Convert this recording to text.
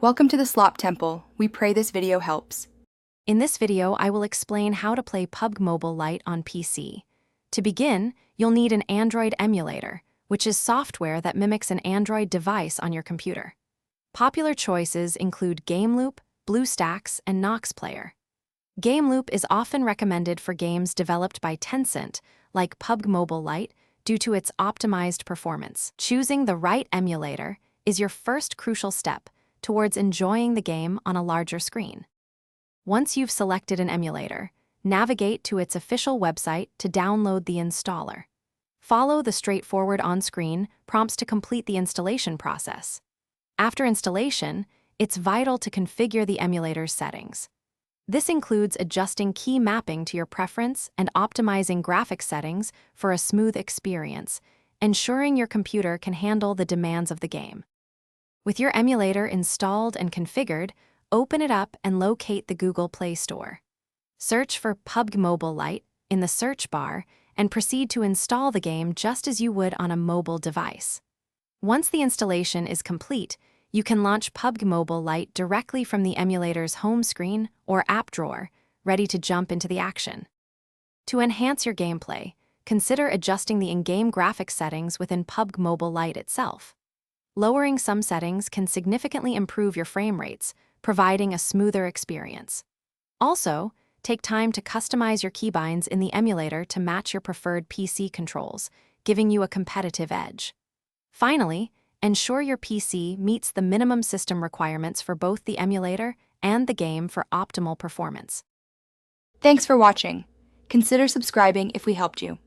Welcome to the Slop Temple. We pray this video helps. In this video, I will explain how to play PUBG Mobile Lite on PC. To begin, you'll need an Android emulator, which is software that mimics an Android device on your computer. Popular choices include GameLoop, BlueStacks, and Nox Player. GameLoop is often recommended for games developed by Tencent, like PUBG Mobile Lite, due to its optimized performance. Choosing the right emulator is your first crucial step towards enjoying the game on a larger screen. Once you've selected an emulator, navigate to its official website to download the installer. Follow the straightforward on-screen prompts to complete the installation process. After installation, it's vital to configure the emulator's settings. This includes adjusting key mapping to your preference and optimizing graphics settings for a smooth experience, ensuring your computer can handle the demands of the game. With your emulator installed and configured, open it up and locate the Google Play Store. Search for PUBG Mobile Lite in the search bar and proceed to install the game just as you would on a mobile device. Once the installation is complete, you can launch PUBG Mobile Lite directly from the emulator's home screen or app drawer, ready to jump into the action. To enhance your gameplay, consider adjusting the in-game graphics settings within PUBG Mobile Lite itself. Lowering some settings can significantly improve your frame rates, providing a smoother experience. Also, take time to customize your keybinds in the emulator to match your preferred PC controls, giving you a competitive edge. Finally, ensure your PC meets the minimum system requirements for both the emulator and the game for optimal performance. Thanks for watching. Consider subscribing if we helped you.